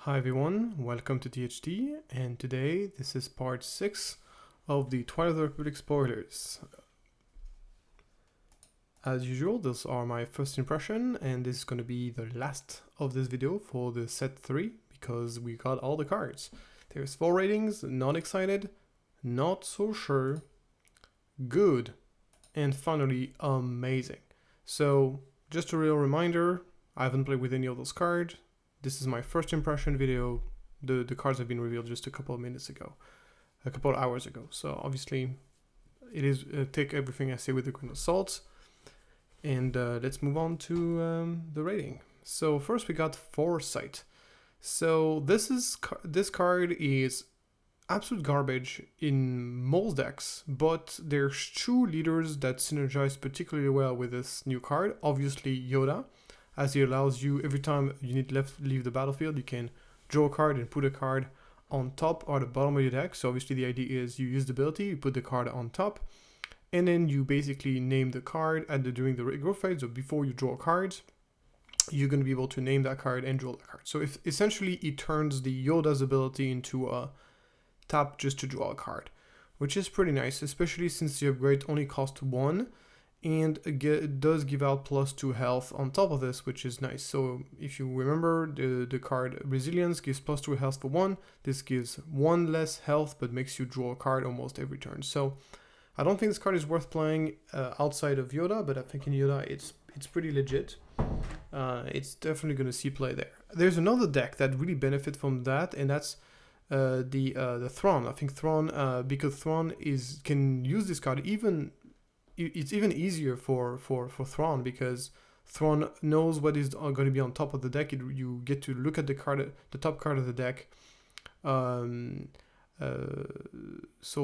Hi everyone, welcome to THT, and today this is part 6 of the Twilight of the Republic spoilers. As usual, those are my first impression, and this is going to be the last of this video for the set 3, because we got all the cards. There's 4 ratings, not excited, not so sure, good, and finally amazing. So, just a real reminder, I haven't played with any of those cards. This is my first impression video. The cards have been revealed just a couple of minutes ago, a couple of hours ago. So obviously, it is take everything I say with a grain of salt. And let's move on to the rating. So first we got Foresight. So this card is absolute garbage in most decks, but there's 2 leaders that synergize particularly well with this new card. Obviously Yoda, as he allows you, every time you need to leave the battlefield, you can draw a card and put a card on top or the bottom of your deck. So obviously the idea is you use the ability, you put the card on top, and then you basically name the card during the growth phase, so before you draw cards, you're going to be able to name that card and draw that card. So if essentially it turns the Yoda's ability into a tap just to draw a card, which is pretty nice, especially since the upgrade only costs 1. And it does give out +2 health on top of this, which is nice. So if you remember, the card Resilience gives +2 health for 1. This gives 1 less health, but makes you draw a card almost every turn. So I don't think this card is worth playing outside of Yoda, but I think in Yoda it's pretty legit. It's definitely going to see play there. There's another deck that really benefits from that, and that's the Thrawn. I think Thrawn, because Thrawn can use this card it's even easier for Thrawn, because Thrawn knows what is going to be on top of the deck. You get to look at the top card of the deck. So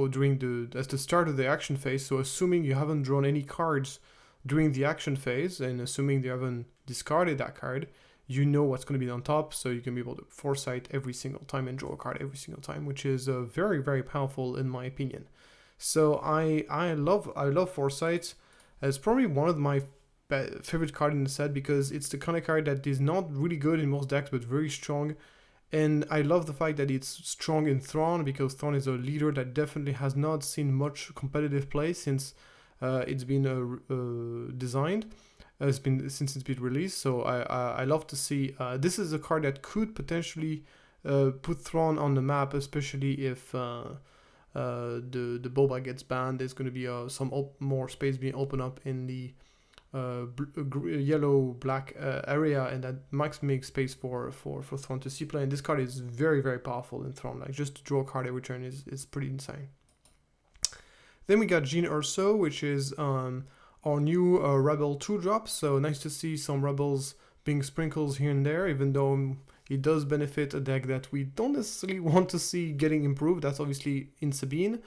that's the start of the action phase. So assuming you haven't drawn any cards during the action phase, and assuming you haven't discarded that card, you know what's going to be on top. So you can be able to foresight every single time and draw a card every single time, which is very, very powerful in my opinion. So I love Foresight. It's probably one of my favorite cards in the set, because it's the kind of card that is not really good in most decks but very strong. And I love the fact that it's strong in Thrawn, because Thrawn is a leader that definitely has not seen much competitive play since it's been designed. Since it's been released. So I love to see this is a card that could potentially put Thrawn on the map, especially if the Boba gets banned. There's going to be some more space being opened up in the yellow-black area, and that might make space for Thrawn to see play. And this card is very, very powerful in Thrawn. Like, just to draw a card every turn is pretty insane. Then we got Jyn Erso, which is our new Rebel 2-drop. So nice to see some Rebels being sprinkled here and there, even though it does benefit a deck that we don't necessarily want to see getting improved. That's obviously in Sabine.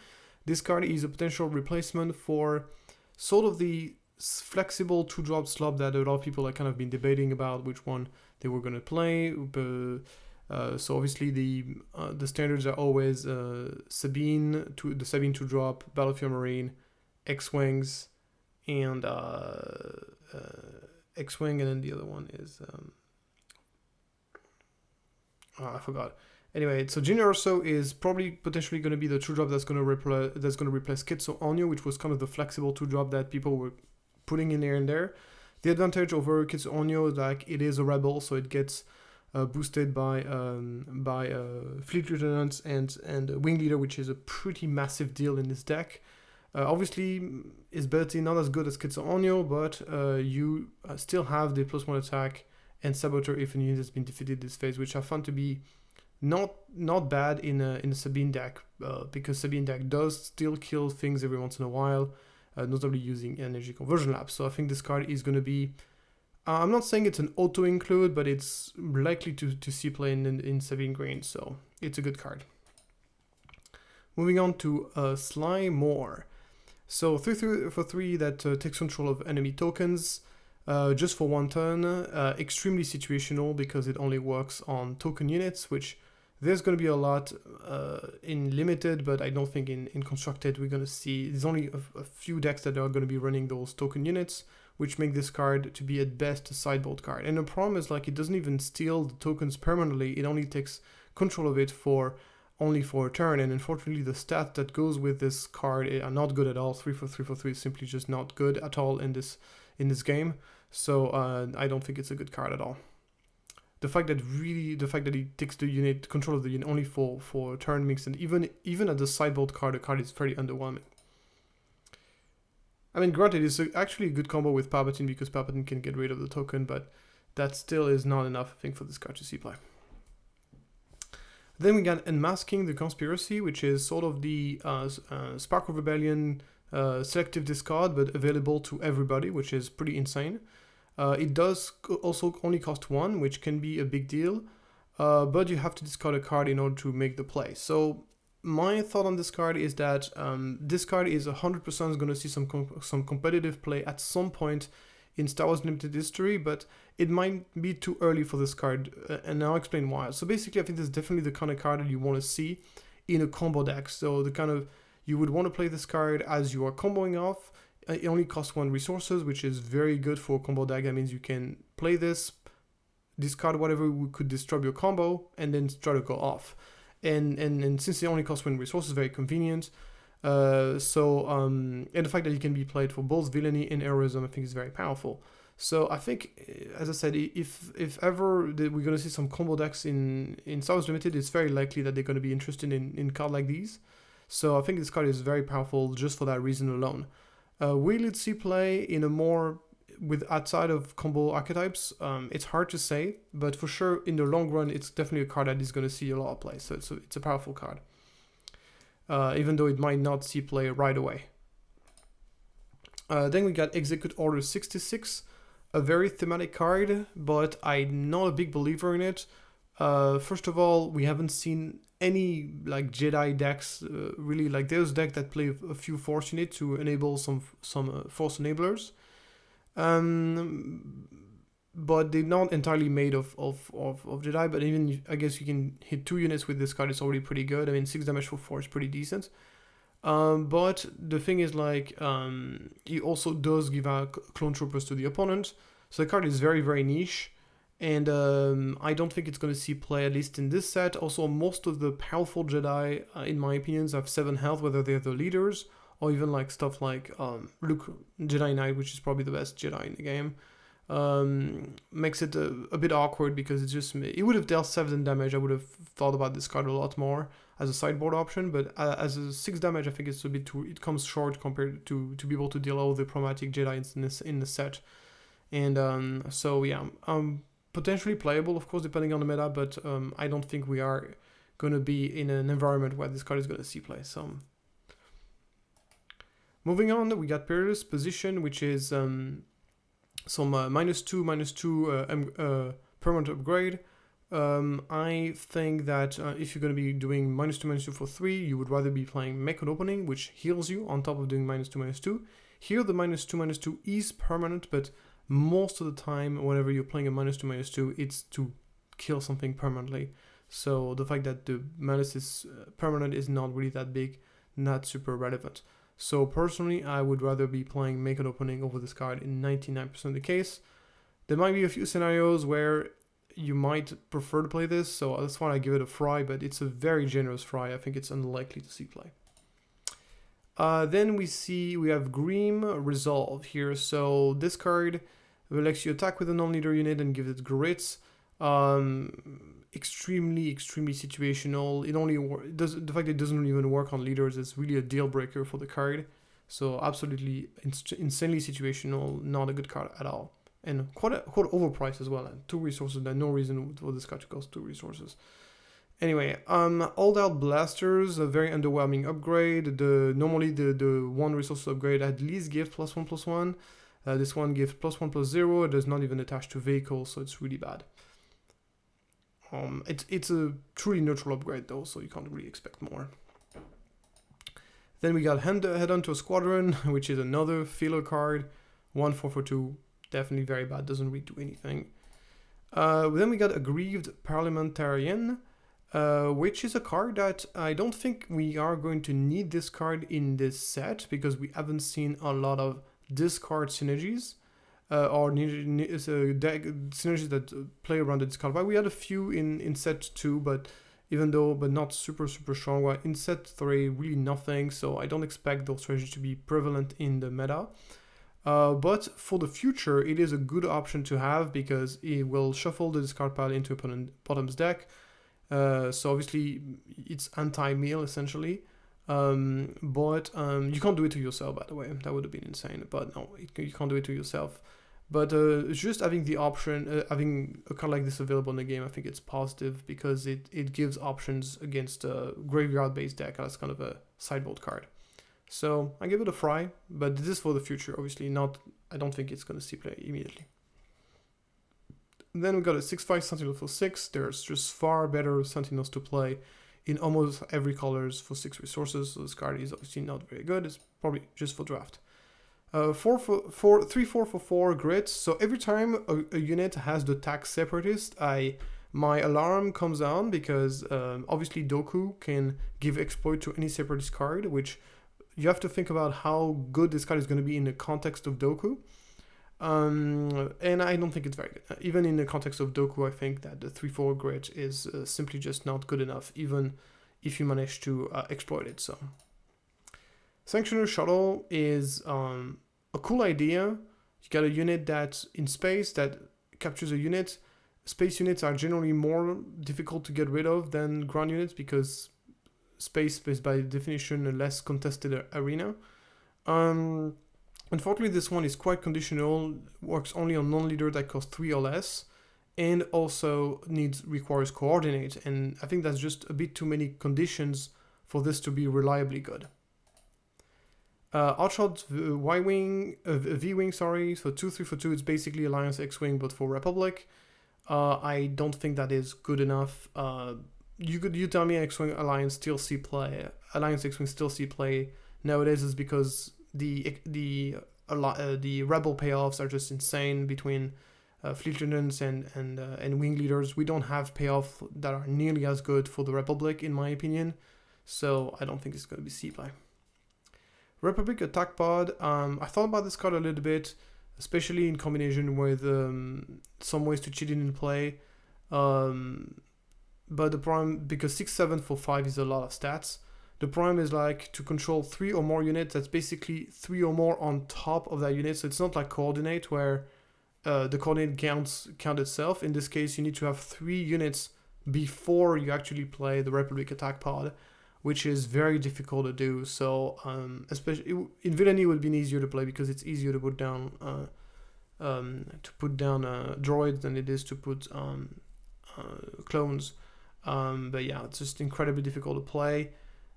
This card is a potential replacement for sort of the flexible 2-drop slot that a lot of people have kind of been debating about which one they were going to play. So obviously the standards are always Sabine, the Sabine 2-drop, Battlefield Marine, X-Wings, and X-Wing, and then the other one is... I forgot. Anyway, so Jyn Erso is probably potentially going to be the 2-drop that's going to replace Kitso Onyo, which was kind of the flexible 2-drop that people were putting in there and there. The advantage over Kitso Onyo is like it is a rebel, so it gets boosted by Fleet Lieutenants and Wing Leader, which is a pretty massive deal in this deck. Obviously, its ability not as good as Kitso Onyo, but you still have the +1 attack and Saboteur if a unit has been defeated this phase, which I found to be not bad in a Sabine deck, because Sabine deck does still kill things every once in a while, notably using energy conversion labs. So I think this card is going to be, I'm not saying it's an auto include, but it's likely to see play in Sabine Green, so it's a good card. Moving on to Sly Moore. So 3 for 3 that takes control of enemy tokens. Just for 1 turn, extremely situational because it only works on token units, which there's going to be a lot in Limited, but I don't think in Constructed we're going to see. There's only a few decks that are going to be running those token units, which make this card to be at best a sideboard card. And the problem is like it doesn't even steal the tokens permanently, it only takes control of it only for a turn, and unfortunately the stats that goes with this card are not good at all. 3/3/3/3 is simply just not good at all in this game, so I don't think it's a good card at all. The fact that he takes the unit, control of the unit only for a turn makes it, even at the sideboard card, the card is very underwhelming. I mean, granted, it's actually a good combo with Palpatine because Palpatine can get rid of the token, but that still is not enough, I think, for this card to see play. Then we got Unmasking the Conspiracy, which is sort of the Spark of Rebellion selective discard, but available to everybody, which is pretty insane. It does also only cost 1, which can be a big deal, but you have to discard a card in order to make the play. So my thought on this card is that this card is 100% going to see some competitive play at some point in Star Wars Limited history, but it might be too early for this card, and I'll explain why. So basically, I think this is definitely the kind of card that you want to see in a combo deck. So the kind of, you would want to play this card as you are comboing off. It only costs 1 resources, which is very good for a combo deck. That means you can play this, discard whatever could disrupt your combo, and then try to go off. And since it only costs 1 resources, very convenient. And the fact that it can be played for both villainy and heroism, I think is very powerful. So I think, as I said, if ever we're going to see some combo decks in Star Wars Limited, it's very likely that they're going to be interested in cards like these. So I think this card is very powerful just for that reason alone. Will it see play in a more outside of combo archetypes? It's hard to say, but for sure in the long run, it's definitely a card that is going to see a lot of play. So it's a powerful card, even though it might not see play right away. Then we got Execute Order 66, a very thematic card, but I'm not a big believer in it. First of all, we haven't seen any like Jedi decks really. Like there's decks that play a few Force units to enable some Force enablers, but they're not entirely made of Jedi. But even I guess you can hit 2 units with this card. It's already pretty good. I mean, 6 damage for 4 is pretty decent. But the thing is, like, he also does give out clone troopers to the opponent. So the card is very, very niche. And I don't think it's going to see play, at least in this set. Also, most of the powerful Jedi, in my opinion, have 7 health, whether they're the leaders, or even like stuff like Luke, Jedi Knight, which is probably the best Jedi in the game. Makes it a bit awkward because it's just, it would have dealt 7 damage. I would have thought about this card a lot more as a sideboard option, but as a 6 damage, I think it's a bit too, it comes short compared to be able to deal all the problematic Jedi in the set. And so yeah, potentially playable, of course, depending on the meta, but I don't think we are going to be in an environment where this card is going to see play. So moving on, we got Perilous Position, which is some -2/-2 permanent upgrade. I think that if you're going to be doing -2/-2 for 3, you would rather be playing Make an Opening, which heals you on top of doing -2/-2. Here the -2/-2 is permanent, but most of the time, whenever you're playing a -2/-2, it's to kill something permanently. So the fact that the menace is permanent is not really that big, not super relevant. So personally, I would rather be playing Make an Opening over this card in 99% of the case. There might be a few scenarios where you might prefer to play this, so that's why I give it a fry, but it's a very generous fry. I think it's unlikely to see play. Then we have Grim Resolve here. So this card lets you attack with a non-leader unit and give it grits. Extremely situational. The fact that it doesn't even work on leaders is really a deal breaker for the card. So absolutely insanely situational, not a good card at all. And quite overpriced as well. And 2 resources, there's no reason for this card to cost 2 resources. Anyway, All Out Blasters, a very underwhelming upgrade. Normally the 1 resource upgrade at least gives +1/+1. This one gives +1/+0. It does not even attach to vehicles, so it's really bad. It's a truly neutral upgrade though, so you can't really expect more. Then we got Head On to a Squadron, which is another filler card. 1/4 for 2, definitely very bad, doesn't really do anything. Then we got Aggrieved Parliamentarian, which is a card that I don't think we are going to need this card in this set because we haven't seen a lot of discard synergies. or synergies that play around the discard pile. We had a few in set 2, but not super strong. Well, in set 3, really nothing, so I don't expect those strategies to be prevalent in the meta. But for the future, it is a good option to have because it will shuffle the discard pile into opponent's deck. So obviously, it's anti-meal essentially. But you can't do it to yourself, by the way. That would have been insane. But no, you can't do it to yourself. But just having the option, having a card like this available in the game, I think it's positive because it gives options against a graveyard-based deck as kind of a sideboard card. So I give it a try, but this is for the future, obviously. I don't think it's going to see play immediately. Then we got a 6/5 Sentinel for 6. There's just far better Sentinels to play in almost every colors for 6 resources. So this card is obviously not very good. It's probably just for draft. 3/4 for 4 grit. So every time a unit has the tag Separatist, my alarm comes on because obviously Doku can give exploit to any Separatist card, which you have to think about how good this card is going to be in the context of Doku. And I don't think it's very good. Even in the context of Doku, I think that the 3/4 grit is simply just not good enough, even if you manage to exploit it. So, Sanctioner Shuttle is a cool idea. You got a unit that's in space that captures a unit. Space units are generally more difficult to get rid of than ground units because space is by definition a less contested arena. Unfortunately, this one is quite conditional, works only on non-leader that costs 3 or less, and also requires coordinate, and I think that's just a bit too many conditions for this to be reliably good. Outshot V-Wing, sorry, so 2/3 for 2, it's basically Alliance X-Wing, but for Republic. I don't think that is good enough. You tell me X-Wing Alliance X-Wing still see play nowadays is because the rebel payoffs are just insane between fleet lieutenants and wing leaders. We don't have payoffs that are nearly as good for the Republic, in my opinion. So I don't think it's going to be C play. Republic Attack Pod. I thought about this card a little bit, especially in combination with some ways to cheat in play. But the problem, because 6/7 for 5 is a lot of stats, the problem is like to control 3 or more units, that's basically 3 or more on top of that unit. So it's not like coordinate where the coordinate count itself. In this case, you need to have 3 units before you actually play the Republic Attack Pod, which is very difficult to do. So especially in villainy, it would be easier to play because it's easier to put down droids than it is to put clones. But yeah, it's just incredibly difficult to play.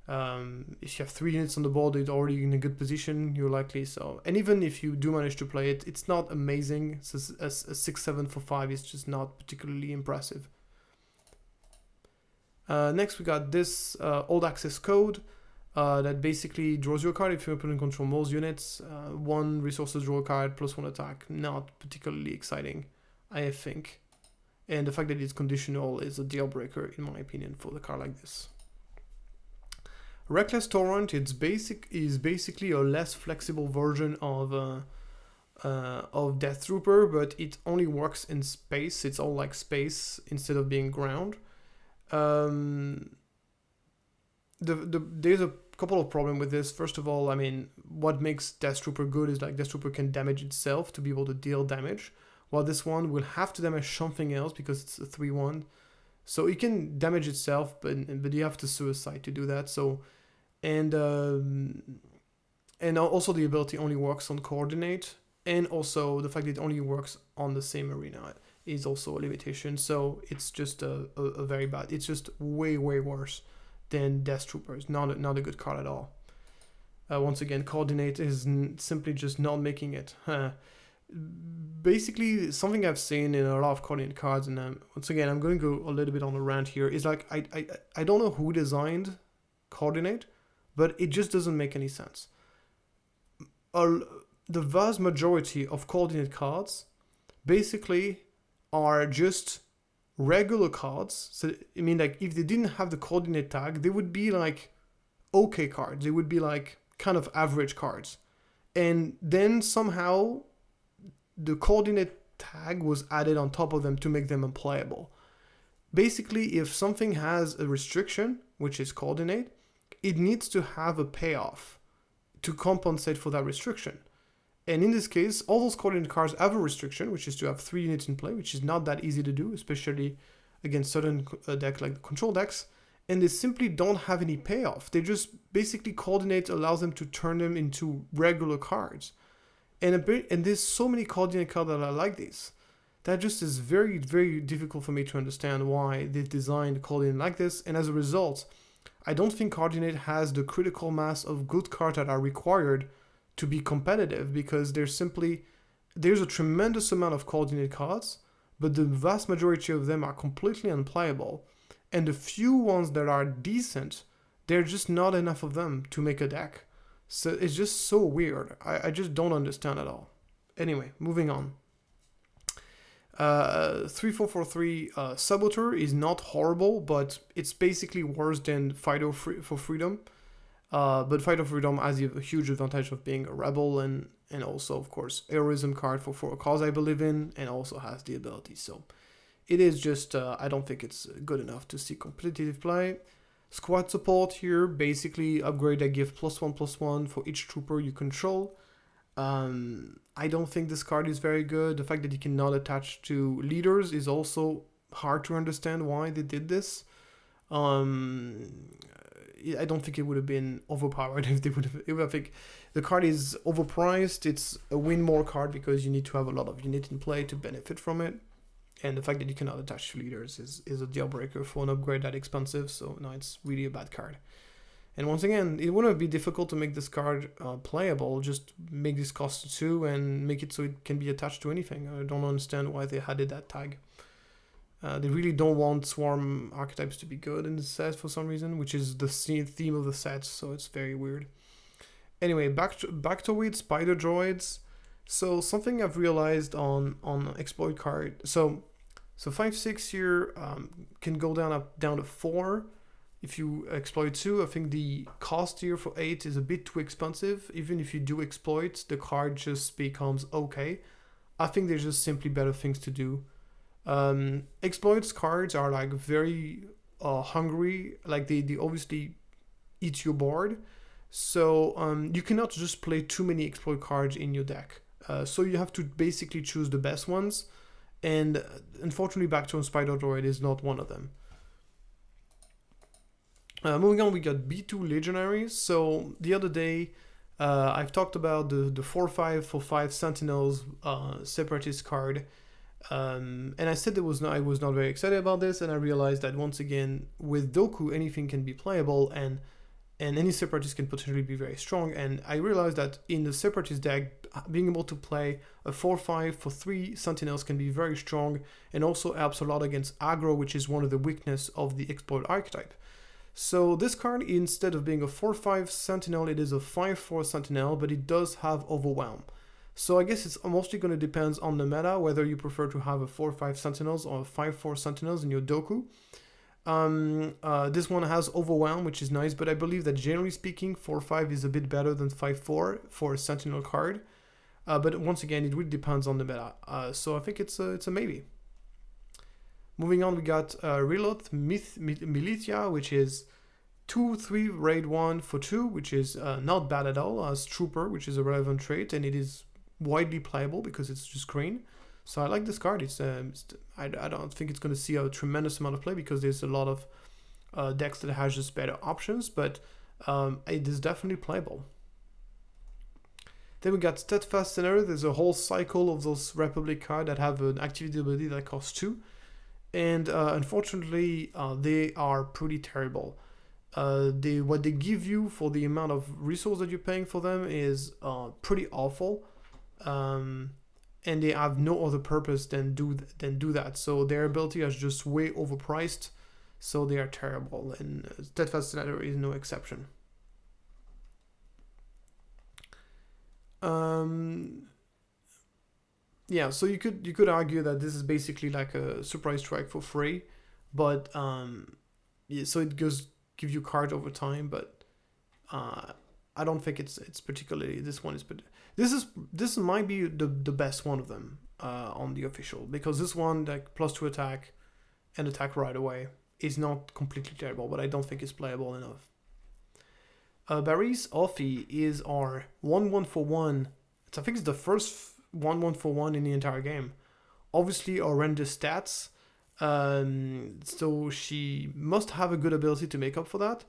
If you have 3 units on the board, it's already in a good position, you're likely so. And even if you do manage to play it, it's not amazing. So a 6/7 for 5 is just not particularly impressive. Next, we got this old access code that basically draws you a card if your opponent controls most units. 1 resources draw a card plus 1 attack. Not particularly exciting, I think. And the fact that it's conditional is a deal breaker, in my opinion, for the card like this. Reckless Torrent is basically a less flexible version of Death Trooper, but it only works in space. It's all like space instead of being ground. There's a couple of problems with this. First of all, I mean, what makes Death Trooper good is like Death Trooper can damage itself to be able to deal damage, while this one will have to damage something else because it's a 3/1. So it can damage itself, but you have to suicide to do that. So, and also the ability only works on coordinate, and also the fact that it only works on the same arena is also a limitation. So it's just a very bad. It's just way worse than Death Trooper. It's not a good card at all. Once again, coordinate is simply just not making it. Basically, something I've seen in a lot of coordinate cards, and once again, I'm going to go a little bit on a rant here, is like I don't know who designed coordinate, but it just doesn't make any sense. The vast majority of coordinate cards basically are just regular cards. So I mean, like if they didn't have the coordinate tag, they would be like okay cards. They would be like kind of average cards, and then somehow the coordinate tag was added on top of them to make them unplayable. Basically, if something has a restriction, which is coordinate, it needs to have a payoff to compensate for that restriction. And in this case, all those coordinate cards have a restriction, which is to have 3 units in play, which is not that easy to do, especially against certain decks like the control decks. And they simply don't have any payoff. They just basically coordinate allows them to turn them into regular cards. And there's so many coordinate cards that are like this. That just is very, very difficult for me to understand why they designed coordinate like this. And as a result, I don't think coordinate has the critical mass of good cards that are required to be competitive, because there's a tremendous amount of coordinate cards, but the vast majority of them are completely unplayable. And the few ones that are decent, there's just not enough of them to make a deck. So it's just so weird. I just don't understand at all. Anyway, moving on. 3443 Saboteur is not horrible, but it's basically worse than Fight for Freedom. But Fight for Freedom has a huge advantage of being a rebel and also, of course, heroism card for a cause I believe in, and also has the ability. So it is just, I don't think it's good enough to see competitive play. Squad support here, basically upgrade that give +1/+1 for each trooper you control. I don't think this card is very good. The fact that you cannot attach to leaders is also hard to understand why they did this. I don't think it would have been overpowered if they would have. I think the card is overpriced. It's a win more card because you need to have a lot of units in play to benefit from it. And the fact that you cannot attach to leaders is a deal breaker for an upgrade that expensive. So no, it's really a bad card. And once again, it wouldn't be difficult to make this card playable. Just make this cost 2 and make it so it can be attached to anything. I don't understand why they added that tag. They really don't want swarm archetypes to be good in the set for some reason, which is the theme of the set, so it's very weird. Anyway, back to with spider droids. So something I've realized on exploit card. So 5/6 here can go down to 4 if you exploit 2. I think the cost here for 8 is a bit too expensive. Even if you do exploit, the card just becomes okay. I think there's just simply better things to do. Exploits cards are like very hungry, like they obviously eat your board. So you cannot just play too many exploit cards in your deck. So you have to basically choose the best ones. And unfortunately, Backbone Spider Droid is not one of them. Moving on, we got B2 Legionaries. So the other day, I've talked about the 4/5 for 5 Sentinels Separatist card. And I said I was not very excited about this, and I realized that once again, with Doku, anything can be playable, and any Separatist can potentially be very strong. And I realized that in the Separatist deck, being able to play a 4/5 for 3 Sentinels can be very strong, and also helps a lot against aggro, which is one of the weaknesses of the exploit archetype. So this card, instead of being a 4/5 Sentinel, it is a 5/4 Sentinel, but it does have Overwhelm. So I guess it's mostly going to depend on the meta, whether you prefer to have a 4/5 Sentinels or a 5/4 Sentinels in your Doku. This one has Overwhelm, which is nice, but I believe that generally speaking, 4/5 is a bit better than 5/4 for a Sentinel card. But once again, it really depends on the meta. So I think it's a maybe. Moving on, we got Reload Militia, which is 2/3 raid 1 for 2, which is not bad at all, as Trooper, which is a relevant trait, and it is widely playable because it's just green. So I like this card. I don't think it's going to see a tremendous amount of play because there's a lot of decks that has just better options, but it is definitely playable. Then we got Steadfast Senator. There's a whole cycle of those Republic cards that have an activity ability that costs 2. And unfortunately, they are pretty terrible. What they give you for the amount of resource that you're paying for them is pretty awful. And they have no other purpose than do that. So their ability is just way overpriced. So they are terrible. And Steadfast Senator is no exception. Yeah, so you could argue that this is basically like a surprise strike for free, but yeah, so it gives you cards over time, but I don't think it's particularly this one is, but this might be the best one of them on the official, because this one, like +2 attack and attack right away, is not completely terrible, but I don't think it's playable enough. Barry's Offie is our 1-1 for 1. I think it's the first 1-1 for 1 in the entire game. Obviously horrendous stats, so she must have a good ability to make up for that.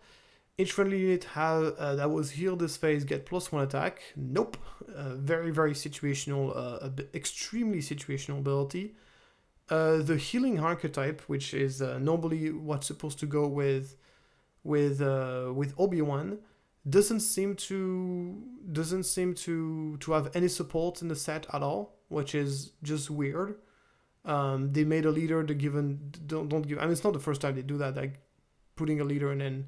Each friendly unit that was healed this phase get +1 attack. Nope. Very, very situational, extremely situational ability. The healing archetype, which is normally what's supposed to go with Obi-Wan, doesn't seem to have any support in the set at all, which is just weird. They made a leader to don't give. I mean, it's not the first time they do that, like putting a leader and then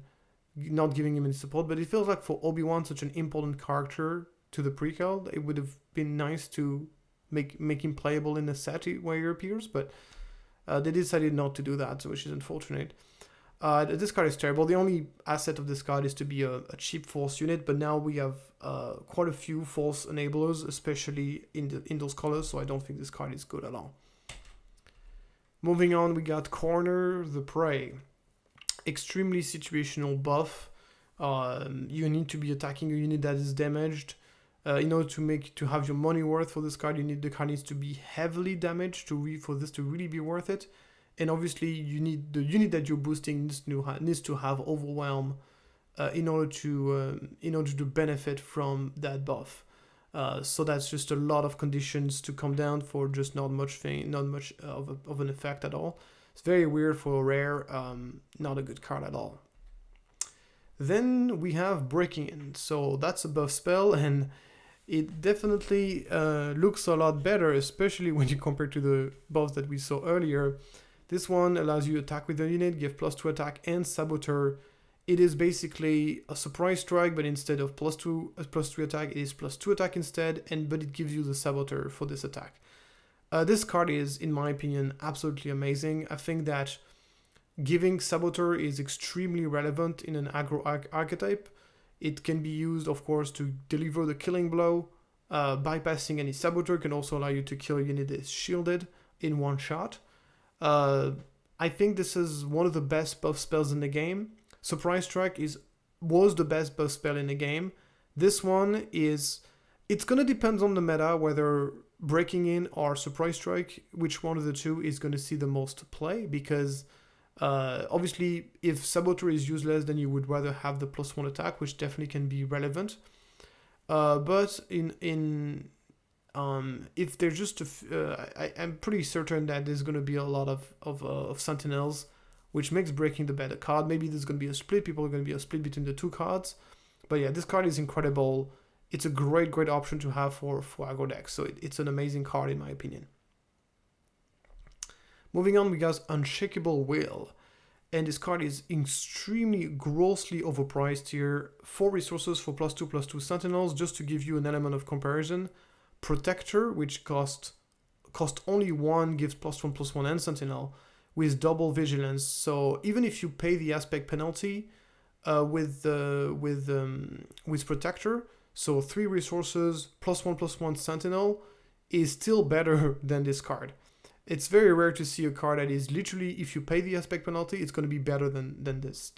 not giving him any support. But it feels like for Obi-Wan, such an important character to the prequel, it would have been nice to make him playable in the set where he appears. But they decided not to do that, which is unfortunate. This card is terrible. The only asset of this card is to be a cheap force unit, but now we have quite a few force enablers, especially in those colors, so I don't think this card is good at all. Moving on, we got Corner the Prey. Extremely situational buff. You need to be attacking a unit that is damaged. In order to have your money worth for this card, the card needs to be heavily damaged for this to really be worth it. And obviously, the unit that you're boosting needs to have Overwhelm in order to benefit from that buff. So that's just a lot of conditions to come down for just not much of an effect at all. It's very weird for a rare, not a good card at all. Then we have Breaking In. So that's a buff spell, and it definitely looks a lot better, especially when you compare to the buffs that we saw earlier. This one allows you to attack with the unit, give +2 attack and Saboteur. It is basically a surprise strike, but instead of +3 attack, it is +2 attack instead, but it gives you the Saboteur for this attack. This card is, in my opinion, absolutely amazing. I think that giving Saboteur is extremely relevant in an aggro archetype. It can be used, of course, to deliver the killing blow. Bypassing any Saboteur can also allow you to kill a unit that is shielded in one shot. I think this is one of the best buff spells in the game. Surprise Strike was the best buff spell in the game. This one it's gonna depend on the meta whether Breaking In or Surprise Strike, which one of the two is gonna see the most play, because obviously if Saboteur is useless, then you would rather have the +1 attack, which definitely can be relevant. But if they're just I'm pretty certain that there's going to be a lot of Sentinels, which makes Breaking the better card. Maybe there's going to be a split. People are going to be a split between the two cards. But yeah, this card is incredible. It's a great option to have for aggro decks. So it's an amazing card in my opinion. Moving on, we got Unshakable Will. And this card is extremely grossly overpriced here. 4 resources for +2/+2 Sentinels, just to give you an element of comparison. Protector, which cost only 1, gives +1/+1 and Sentinel with double vigilance. So even if you pay the aspect penalty with Protector, so 3 resources +1/+1 Sentinel is still better than this card. It's very rare to see a card that is literally, if you pay the aspect penalty, it's going to be better than this.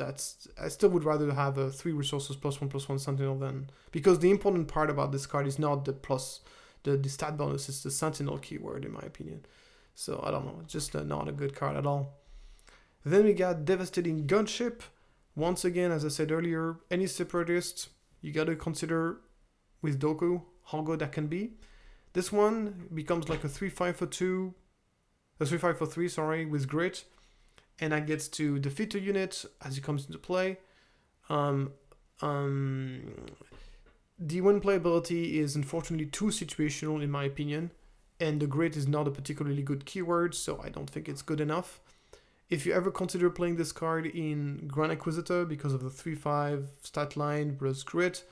I still would rather have a 3 resources +1/+1 Sentinel than, because the important part about this card is not the stat bonus, is the Sentinel keyword in my opinion. So I don't know, it's just not a good card at all. Then we got Devastating Gunship. Once again, as I said earlier, any Separatist, you got to consider with Dooku how good that can be. This one becomes like a 3/5 for 2, a 3/5 for 3, sorry, with Grit, and that gets to defeat a unit as it comes into play. The win playability is unfortunately too situational in my opinion, and the Grit is not a particularly good keyword, so I don't think it's good enough. If you ever consider playing this card in Grand Inquisitor because of the 3/5 stat line plus Grit,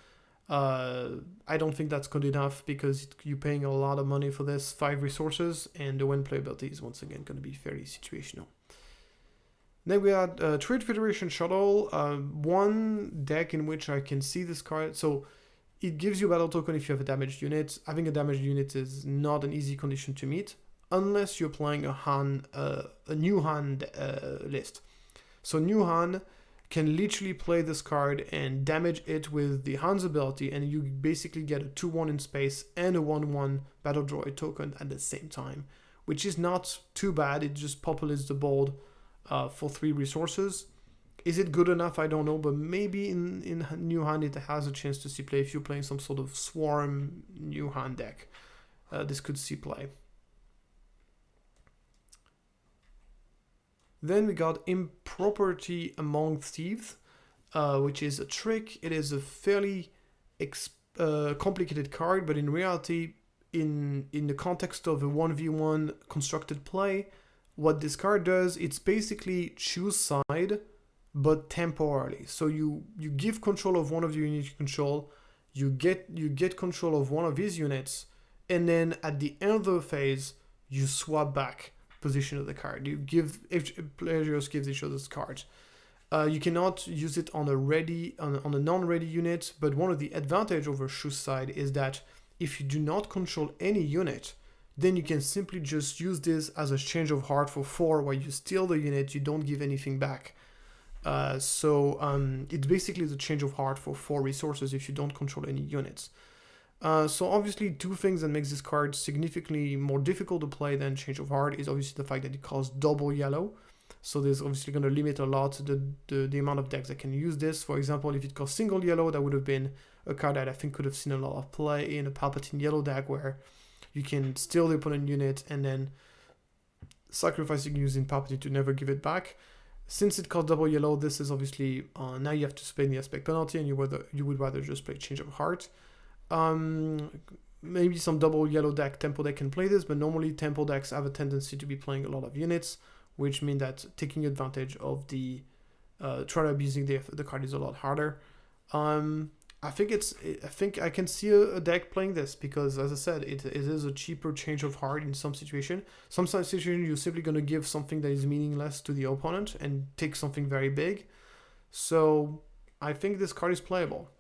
I don't think that's good enough, because you're paying a lot of money for this, 5 resources, and the win playability is once again going to be fairly situational. Then we got Trade Federation Shuttle, one deck in which I can see this card. So it gives you battle token if you have a damaged unit. Having a damaged unit is not an easy condition to meet unless you're playing a new hand list. So new hand can literally play this card and damage it with the hand's ability, and you basically get a 2/1 in space and a 1/1 battle droid token at the same time, which is not too bad. It just populates the board for 3 resources. Is it good enough? I don't know, but maybe in new hand it has a chance to see play if you're playing some sort of swarm new hand deck. This could see play. Then we got Improperty Among Thieves, which is a trick. It is a fairly complicated card, but in reality, in the context of a 1v1 constructed play, what this card does, it's basically choose side, but temporarily. So you give control of one of the units you control, you get control of one of his units, and then at the end of the phase, you swap back position of the card. You give players gives each other's cards. You cannot use it on a non-ready unit, but one of the advantage over choose side is that if you do not control any unit, then you can simply just use this as a change of heart for 4, where you steal the unit, you don't give anything back. It's basically the change of heart for 4 resources if you don't control any units. So obviously 2 things that makes this card significantly more difficult to play than change of heart is obviously the fact that it costs double yellow. So there's obviously going to limit a lot the amount of decks that can use this. For example, if it cost single yellow, that would have been a card that I think could have seen a lot of play in a Palpatine yellow deck, where you can steal the opponent unit and then sacrificing using Palpatine to never give it back. Since it costs double yellow, this is obviously now you have to spend the aspect penalty, and you would rather just play change of heart. Maybe some double yellow deck, tempo deck can play this, but normally tempo decks have a tendency to be playing a lot of units, which mean that taking advantage of the try abusing the card is a lot harder. I think I can see a deck playing this because, as I said, it is a cheaper change of heart in some situation. Some situation you're simply going to give something that is meaningless to the opponent and take something very big. So I think this card is playable.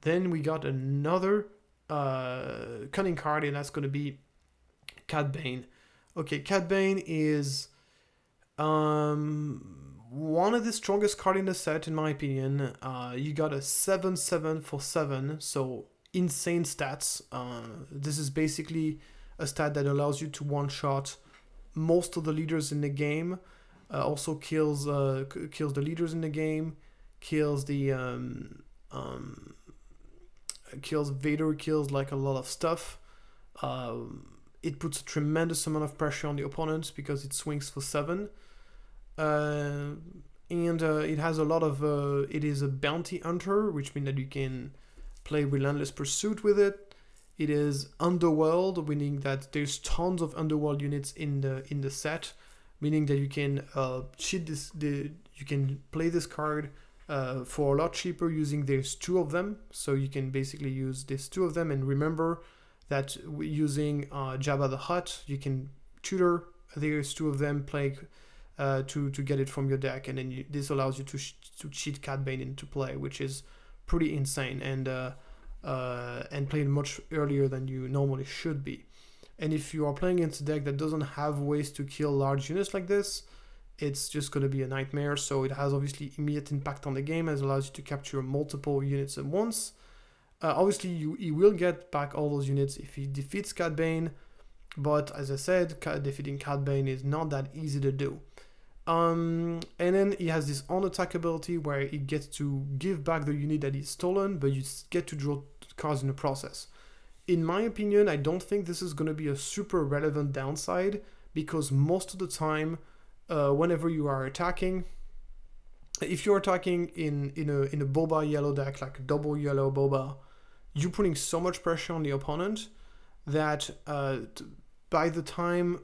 Then we got another cunning card, and that's going to be Cad Bane. Okay, Cad Bane is one of the strongest cards in the set, in my opinion. You got a 7/7 for 7, so insane stats. This is basically a stat that allows you to one-shot most of the leaders in the game. Also kills the leaders in the game. Kills Vader, kills like a lot of stuff. It puts a tremendous amount of pressure on the opponents because it swings for 7. It has a lot of it is a bounty hunter, which means that you can play Relentless Pursuit with it. It is Underworld, meaning that there's tons of Underworld units in the set, meaning that you can you can play this card for a lot cheaper using there's 2 of them. So you can basically use these 2 of them, and remember that using Jabba the Hutt, you can tutor there's 2 of them, play to get it from your deck, and then this allows you to cheat Cad Bane into play, which is pretty insane, and played much earlier than you normally should be. And if you are playing against a deck that doesn't have ways to kill large units like this, it's just going to be a nightmare. So it has obviously immediate impact on the game, as it allows you to capture multiple units at once. Obviously, he will get back all those units if he defeats Cad Bane, but as I said, defeating Cad Bane is not that easy to do. And then he has this on-attack ability where he gets to give back the unit that he's stolen, but you get to draw cards in the process. In my opinion, I don't think this is going to be a super relevant downside, because most of the time, whenever you are attacking, if you're attacking in a Boba yellow deck, like a double yellow Boba, you're putting so much pressure on the opponent that by the time,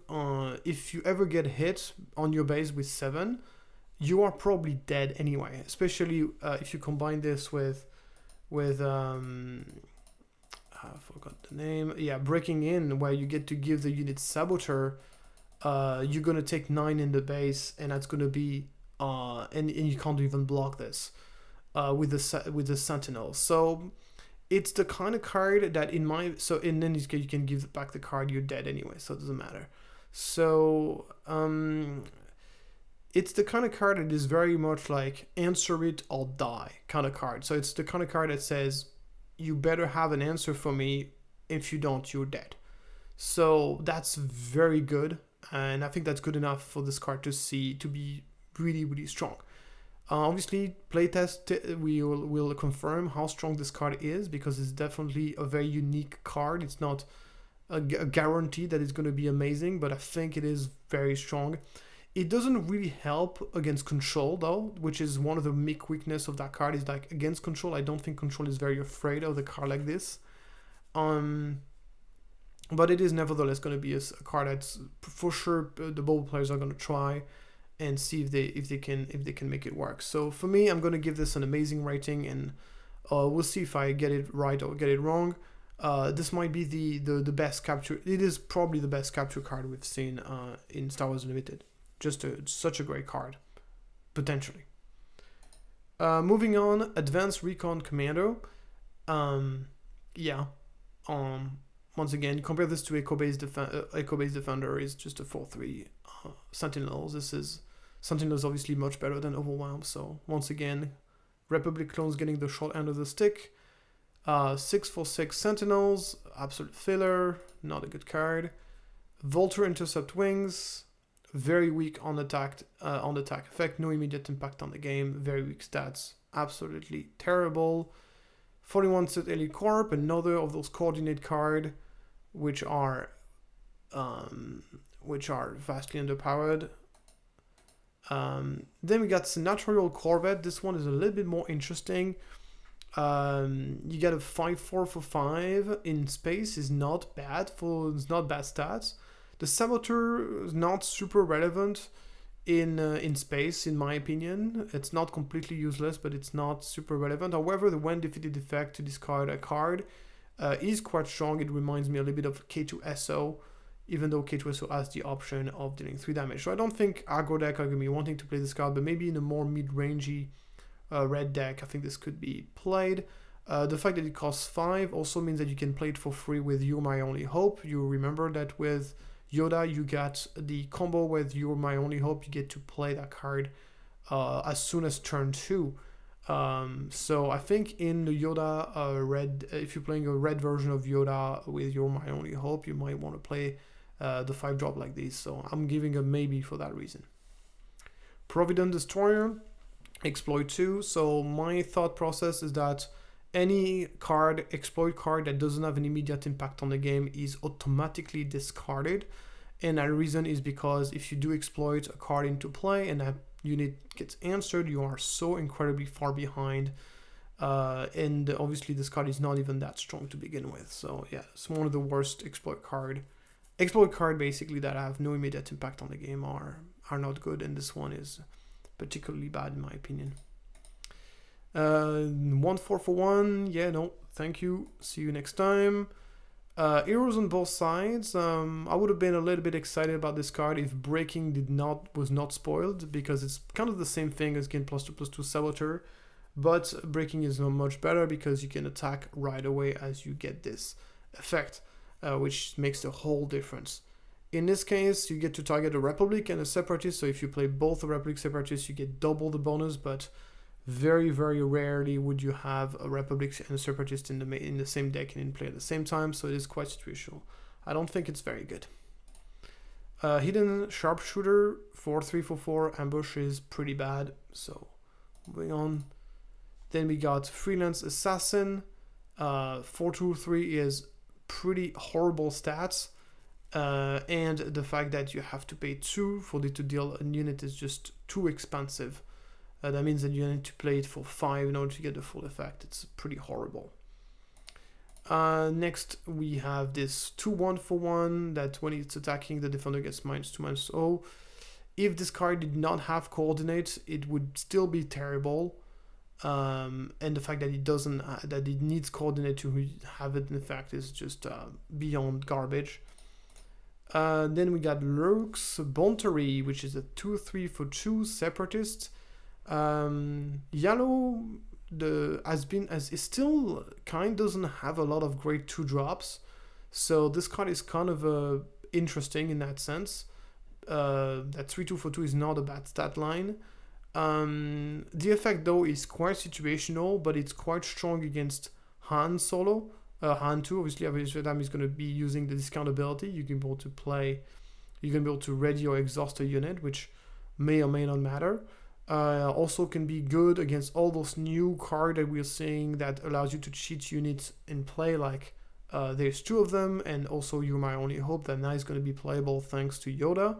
if you ever get hit on your base with 7, you are probably dead anyway. Especially if you combine this with I forgot the name. Yeah, Breaking In, where you get to give the unit Saboteur. you're gonna take 9 in the base, and that's gonna be and you can't even block this with the Sentinel. So it's the kind of card that and then you can give back the card, you're dead anyway, so it doesn't matter. So it's the kind of card that is very much like answer it or die kind of card. So it's the kind of card that says you better have an answer for me. If you don't, you're dead. So that's very good, and I think that's good enough for this card to be really, really strong. Obviously, playtest will confirm how strong this card is, because it's definitely a very unique card. It's not a guarantee that it's going to be amazing, but I think it is very strong. It doesn't really help against control though, which is one of the big weakness of that card. Is like against control, I don't think control is very afraid of the card like this. But it is nevertheless going to be a card that's for sure the bubble players are going to try and see if they can make it work. So for me, I'm going to give this an amazing rating, and we'll see if I get it right or get it wrong. This might be the best capture. It is probably the best capture card we've seen in Star Wars Unlimited. Just such a great card, potentially. Moving on, Advanced Recon Commando. Once again, compare this to Echo-based Defender is just a 4/3 Sentinels. Sentinels obviously much better than Overwhelm. So once again, Republic clones getting the short end of the stick. 6/6 Sentinels, absolute filler, not a good card. Vulture Intercept Wings, very weak on attack effect, no immediate impact on the game, very weak stats, absolutely terrible. 41 Set Elite Corp, another of those coordinate card, which are vastly underpowered. Then we got Senatorial Corvette. This one is a little bit more interesting. You get a 5/4 for 5 in space. Is not bad stats. The Saboteur is not super relevant in space, in my opinion. It's not completely useless, but it's not super relevant. However, the when defeated effect to discard a card is quite strong. It reminds me a little bit of K2SO, even though K2SO has the option of dealing 3 damage. So I don't think aggro deck are going to be wanting to play this card, but maybe in a more mid-rangey red deck, I think this could be played. The fact that it costs 5 also means that you can play it for free with You're My Only Hope. You remember that with Yoda, you got the combo with You're My Only Hope. You get to play that card as soon as turn 2. So I think in the Yoda red, if you're playing a red version of Yoda with You're My Only Hope, you might want to play the 5-drop like this. So I'm giving a maybe for that reason. Provident Destroyer, exploit 2. So my thought process is that any exploit card that doesn't have an immediate impact on the game is automatically discarded. And that reason is because if you do exploit a card into play and that unit gets answered, you are so incredibly far behind. And obviously this card is not even that strong to begin with. So yeah, it's one of the worst exploit card basically that have no immediate impact on the game are not good, and this one is particularly bad in my opinion. 1/4 for 1, yeah, no, thank you, see you next time. Heroes on both sides. I would have been a little bit excited about this card if breaking was not spoiled, because it's kind of the same thing as gain +2/+2 Saboteur, but breaking is much better because you can attack right away as you get this effect, which makes the whole difference. In this case, you get to target a Republic and a Separatist, so if you play both a Republic Separatist, you get double the bonus, but very, very rarely would you have a Republic and a Separatist in the same deck and in play at the same time, so it is quite situational. I don't think it's very good. Hidden Sharpshooter, 4/3 for 4, ambush is pretty bad, so moving on. Then we got Freelance Assassin, 4/2/3 is pretty horrible stats, and the fact that you have to pay 2 for it to deal a unit is just too expensive. That means that you need to play it for 5 in order to get the full effect. It's pretty horrible. Next, we have this 2/1 for 1 that when it's attacking, the defender gets -2/-0. If this card did not have coordinate, it would still be terrible. And the fact that it needs coordinate to have it in effect is just beyond garbage. Then we got Lurk's Bontery, which is a 2/3 for 2 Separatist. Yellow is still doesn't have a lot of great 2-drops, so this card is kind of interesting in that sense. That 3/2 for 2 is not a bad stat line. The effect though is quite situational, but it's quite strong against Han solo. Han 2, obviously, every time he's going to be using the discount ability. You can be able to play, you can be able to ready or exhaust a unit, which may or may not matter. Also can be good against all those new cards that we're seeing that allows you to cheat units in play, like there's 2 of them, and also You're My Only Hope that now is going to be playable thanks to Yoda.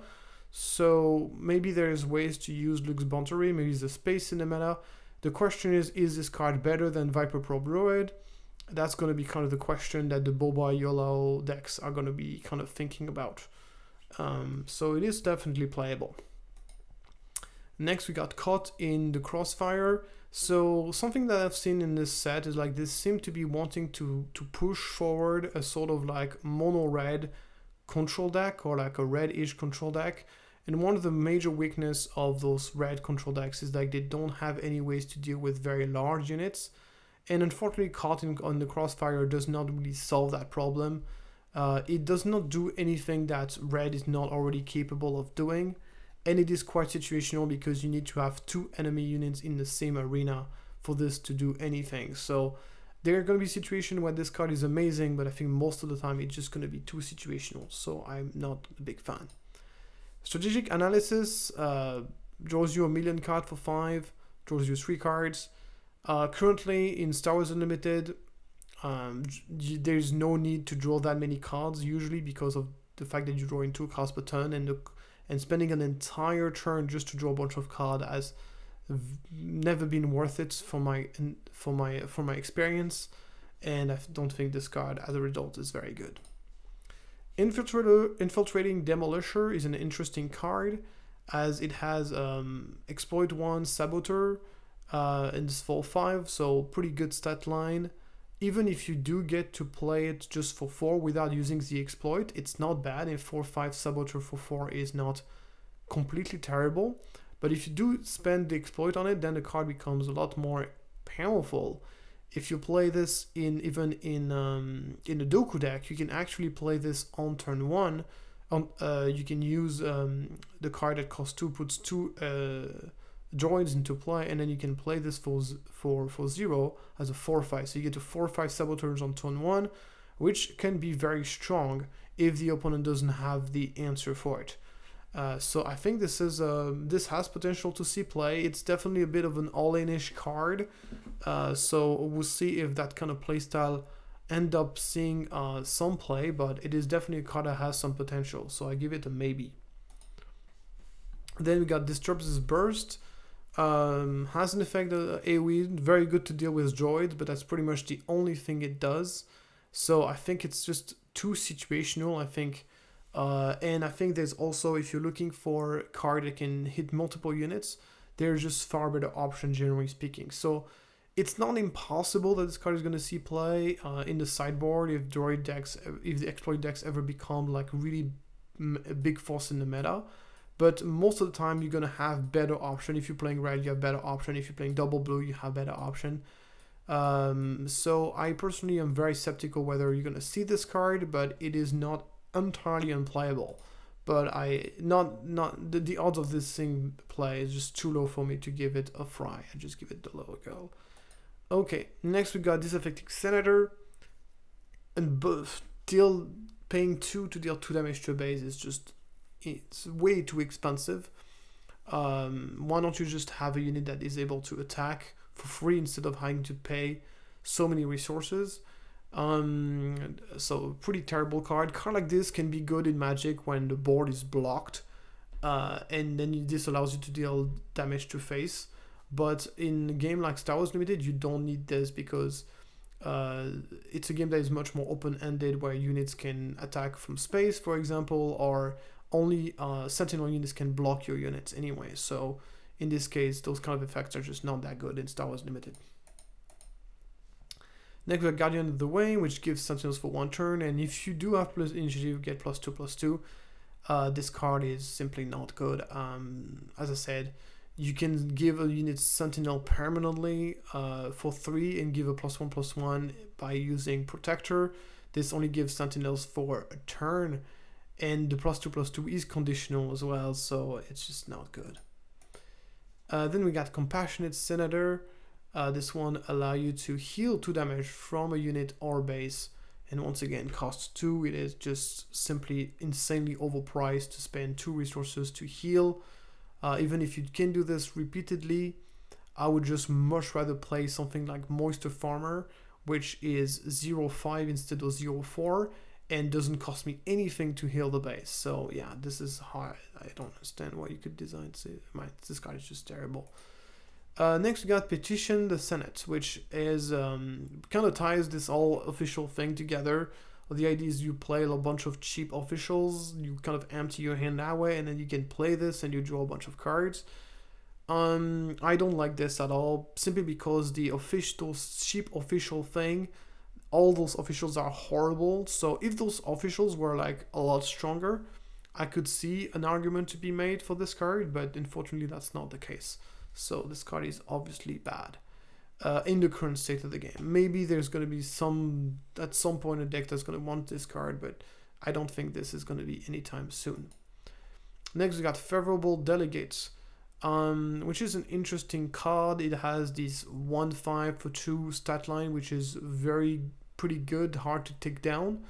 So maybe there's ways to use Luke's Bontery, maybe there's a space in the meta. The question is this card better than Viper Probe Droid? That's going to be kind of the question that the Boba YOLO decks are going to be kind of thinking about. So it is definitely playable. Next, we got Caught in the Crossfire. So something that I've seen in this set is like this seem to be wanting to push forward a sort of like mono-red control deck, or like a red-ish control deck. And one of the major weaknesses of those red control decks is like they don't have any ways to deal with very large units. And unfortunately, Caught on the Crossfire does not really solve that problem. It does not do anything that red is not already capable of doing. And it is quite situational because you need to have 2 enemy units in the same arena for this to do anything. So there are going to be situations where this card is amazing, but I think most of the time it's just going to be too situational. So I'm not a big fan. Strategic Analysis draws you a 1,000,000 card for 5, draws you 3 cards. Currently in Star Wars Unlimited, there's no need to draw that many cards usually because of the fact that you're drawing 2 cards per turn, and spending an entire turn just to draw a bunch of cards has never been worth it for my experience, and I don't think this card as a result is very good. Infiltrating Demolisher is an interesting card as it has Exploit 1 Saboteur in this 4/5, so pretty good stat line. Even if you do get to play it just for 4 without using the exploit, it's not bad. A 4/5 Saboteur for 4 is not completely terrible. But if you do spend the exploit on it, then the card becomes a lot more powerful. If you play this even in a Doku deck, you can actually play this on turn 1. You can use the card that costs 2, puts 2 droids into play, and then you can play this for 0 as a 4/5. So you get to 4/5 Saboteurs on turn 1, which can be very strong if the opponent doesn't have the answer for it. So I think this has potential to see play. It's definitely a bit of an all-in-ish card. So we'll see if that kind of playstyle end up seeing some play, but it is definitely a card that has some potential. So I give it a maybe. Then we got Disruptor's Burst. Has an effect AoE, very good to deal with droids, but that's pretty much the only thing it does. So I think it's just too situational, I think. And I think there's also, if you're looking for a card that can hit multiple units, there's just far better options generally speaking. So it's not impossible that this card is going to see play in the sideboard if the exploit decks ever become like really a big force in the meta. But most of the time, you're going to have better option. If you're playing red, you have better option. If you're playing double blue, you have better option. So I personally am very skeptical whether you're going to see this card, but it is not entirely unplayable. But the odds of this thing play is just too low for me to give it a try. I just give it the lower go. Okay, next we got Disaffecting Senator. And still paying 2 to deal 2 damage to a base is just... it's way too expensive. Why don't you just have a unit that is able to attack for free instead of having to pay so many resources? So pretty terrible card. Card like this can be good in Magic when the board is blocked, and then this allows you to deal damage to face. But in a game like Star Wars Limited, you don't need this because it's a game that is much more open-ended, where units can attack from space, for example, or only Sentinel units can block your units anyway. So in this case, those kind of effects are just not that good in Star Wars Limited. Next, we have Guardian of the Way, which gives Sentinels for 1 turn, and if you do have plus initiative, you get +2/+2. this card is simply not good. As I said, you can give a unit Sentinel permanently for 3 and give a +1/+1 by using Protector. This only gives Sentinels for a turn, and the +2/+2 is conditional as well, so it's just not good. Then we got Compassionate Senator. This one allows you to heal 2 damage from a unit or base, and once again costs 2. It is just simply insanely overpriced to spend 2 resources to heal. Even if you can do this repeatedly, I would just much rather play something like Moisture Farmer, which is 0.5 instead of 0.4 and doesn't cost me anything to heal the base. So yeah, this is hard. I don't understand why you could design this card is just terrible. Next we got Petition the Senate, which is kind of ties this all official thing together. The idea is you play a bunch of cheap officials, you kind of empty your hand that way, and then you can play this and you draw a bunch of cards. I don't like this at all, simply because those cheap official thing, all those officials are horrible. So if those officials were like a lot stronger, I could see an argument to be made for this card, but unfortunately that's not the case. So this card is obviously bad. In the current state of the game. Maybe there's going to be at some point a deck that's going to want this card, but I don't think this is going to be anytime soon. Next we got Favorable Delegates, which is an interesting card. It has this 1/5 for 2 stat line, which is pretty good, hard to take down.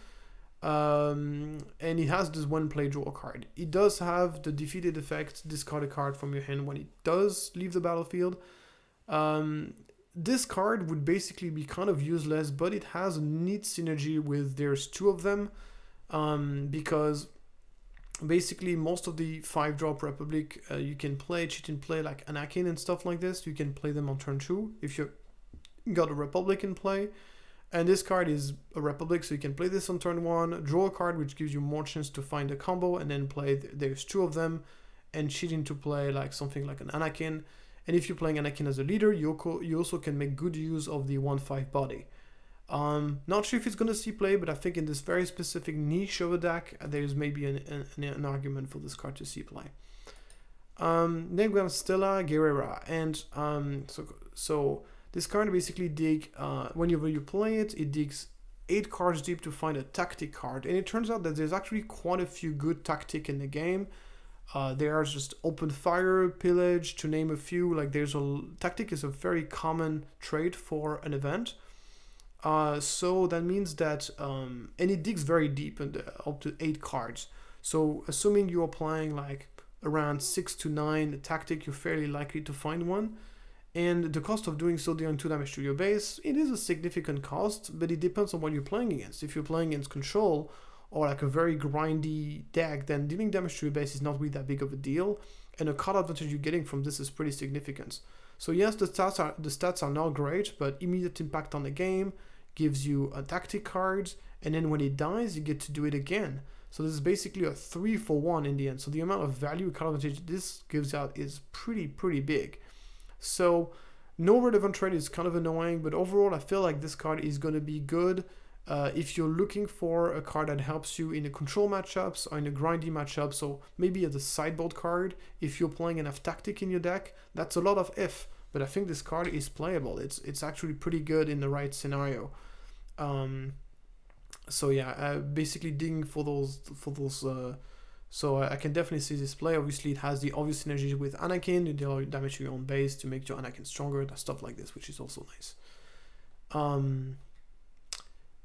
And it has this 1 play draw card. It does have the defeated effect, discard a card from your hand when it does leave the battlefield. This card would basically be kind of useless, but it has a neat synergy with there's 2 of them, because basically most of the 5-drop Republic you can play, cheat and play like Anakin and stuff like this. You can play them on turn 2 if you got a Republic in play. And this card is a Republic, so you can play this on turn 1, draw a card which gives you more chance to find a combo, and then play, there's 2 of them, and cheat into play like something like an Anakin. And if you're playing Anakin as a leader, you also can make good use of the 1/5 body. Not sure if it's going to see play, but I think in this very specific niche of a deck, there's maybe an argument for this card to see play. Then we have Stella Guerrera, and so this card basically whenever you play it, it digs 8 cards deep to find a tactic card, and it turns out that there's actually quite a few good tactic in the game. There are just Open Fire, Pillage, to name a few. Like tactic is a very common trait for an event. So that means that, and it digs very deep and up to 8 cards. So assuming you are playing like around 6 to 9 tactic, you're fairly likely to find one. And the cost of doing so, dealing 2 damage to your base, it is a significant cost, but it depends on what you're playing against. If you're playing against Control, or like a very grindy deck, then dealing damage to your base is not really that big of a deal, and the card advantage you're getting from this is pretty significant. So yes, the stats are not great, but immediate impact on the game gives you a tactic cards, and then when it dies, you get to do it again. So this is basically a 3-for-1 in the end. So the amount of value card advantage this gives out is pretty big. So no relevant trade is kind of annoying, but overall I feel like this card is going to be good. If you're looking for a card that helps you in a control matchups or in a grindy matchup, so maybe as a sideboard card, if you're playing enough tactic in your deck, that's a lot of if, but I think this card is playable. It's actually pretty good in the right scenario. So yeah, basically digging for those. So I can definitely see this play. Obviously, it has the obvious synergy with Anakin. You deal damage to your own base to make your Anakin stronger, stuff like this, which is also nice.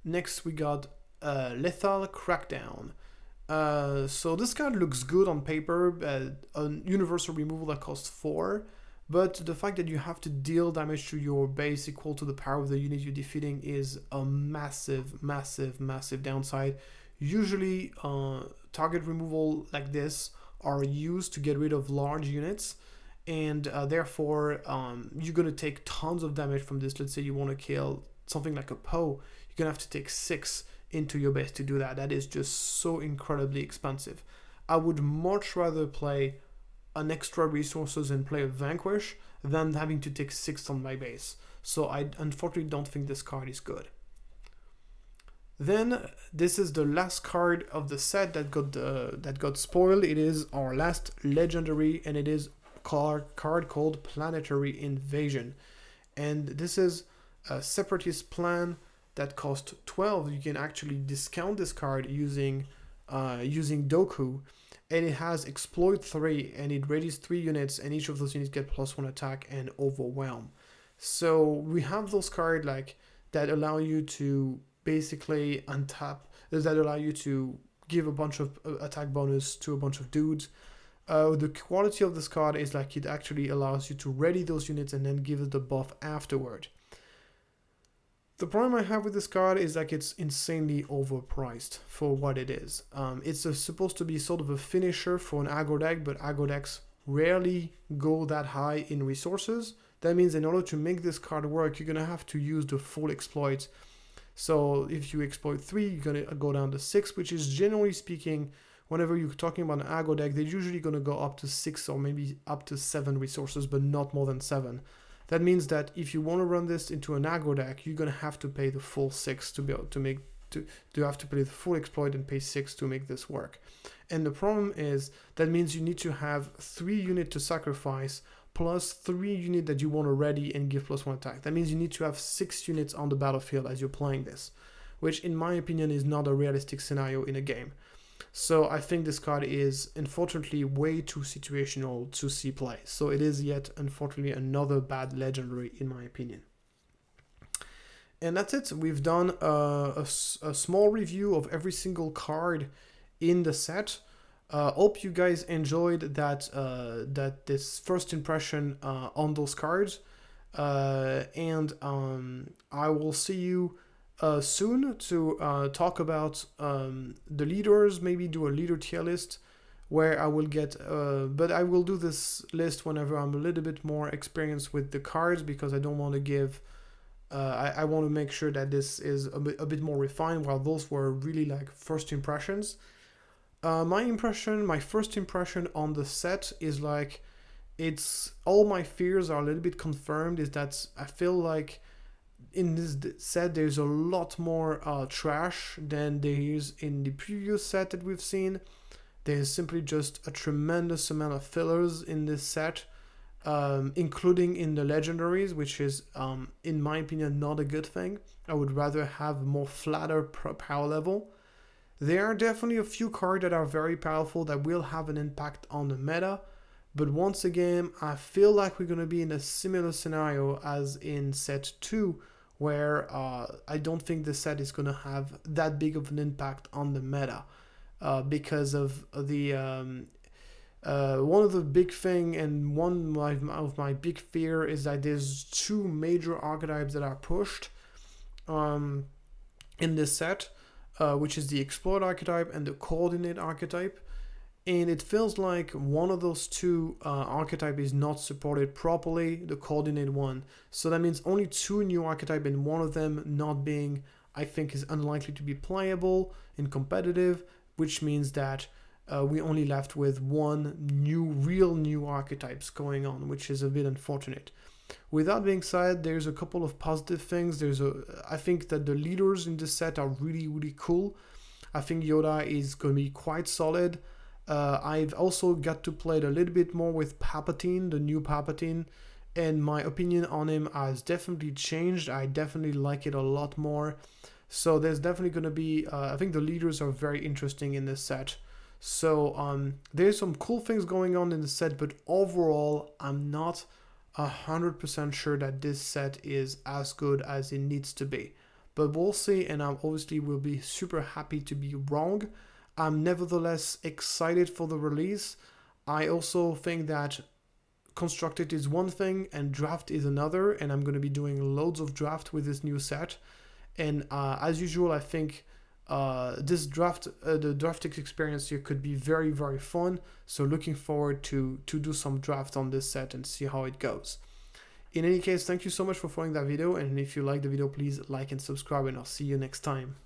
Next, we got Lethal Crackdown. So this card looks good on paper, a universal removal that costs 4, but the fact that you have to deal damage to your base equal to the power of the unit you're defeating is a massive downside. Usually, target removal like this are used to get rid of large units, and therefore you're going to take tons of damage from this. Let's say you want to kill something like a Poe, you're going to have to take 6 into your base to do that. That is just so incredibly expensive. I would much rather play an extra resources and play a Vanquish than having to take 6 on my base. So I unfortunately don't think this card is good. Then this is the last card of the set that got spoiled. It is our last legendary, and it is card called Planetary Invasion. And this is a Separatist plan that cost 12. You can actually discount this card using Doku, and it has exploit 3, and it readies 3 units, and each of those units get +1 attack and overwhelm. So we have those cards like that allow you to basically untap, that allow you to give a bunch of attack bonus to a bunch of dudes. The quality of this card is like it actually allows you to ready those units and then give it the buff afterward. The problem I have with this card is like it's insanely overpriced for what it is. It's supposed to be sort of a finisher for an aggro deck, but aggro decks rarely go that high in resources. That means in order to make this card work, you're going to have to use the full exploit. So if you exploit 3, you're going to go down to 6, which is generally speaking, whenever you're talking about an aggro deck, they're usually going to go up to 6 or maybe up to 7 resources, but not more than 7. That means that if you want to run this into an aggro deck, you're going to have to pay the full 6 to be able to make to have to pay the full exploit and pay 6 to make this work. And the problem is that means you need to have 3 units to sacrifice plus 3 units that you want to ready and give +1 attack. That means you need to have 6 units on the battlefield as you're playing this, which in my opinion is not a realistic scenario in a game. So I think this card is unfortunately way too situational to see play. So it is yet unfortunately another bad legendary in my opinion. And that's it. We've done a small review of every single card in the set. Hope you guys enjoyed that this first impression on those cards. And I will see you soon to talk about the leaders, maybe do a leader tier list where I will get, but I will do this list whenever I'm a little bit more experienced with the cards, because I don't want to give, I want to make sure that this is a bit more refined, while those were really like first impressions. My first impression on the set is like, it's all my fears are a little bit confirmed, is that I feel like in this set there's a lot more trash than there is in the previous set that we've seen. There's simply just a tremendous amount of fillers in this set, including in the legendaries, which is in my opinion not a good thing. I would rather have more flatter power level. There are definitely a few cards that are very powerful that will have an impact on the meta, but once again I feel like we're going to be in a similar scenario as in set 2, where I don't think the set is going to have that big of an impact on the meta, because of the one of the big thing, and one of my big fear is that there's 2 major archetypes that are pushed in this set, which is the exploit archetype and the coordinate archetype. And it feels like one of those 2 archetype is not supported properly, the coordinate one. So that means only 2 new archetype, and one of them not being, I think, is unlikely to be playable in competitive, which means that we only left with 1 real new archetypes going on, which is a bit unfortunate. With that being said, there's a couple of positive things. I think that the leaders in this set are really, really cool. I think Yoda is going to be quite solid. I've also got to play a little bit more with Palpatine, the new Palpatine, and my opinion on him has definitely changed. I definitely like it a lot more. So there's definitely going to be, I think the leaders are very interesting in this set. So there's some cool things going on in the set, but overall I'm not 100% sure that this set is as good as it needs to be. But we'll see, and I obviously will be super happy to be wrong. I'm nevertheless excited for the release. I also think that constructed is one thing and draft is another, and I'm going to be doing loads of draft with this new set. And as usual, I think this draft, the drafting experience here could be very, very fun. So looking forward to do some draft on this set and see how it goes. In any case, thank you so much for following that video, and if you like the video, please like and subscribe, and I'll see you next time.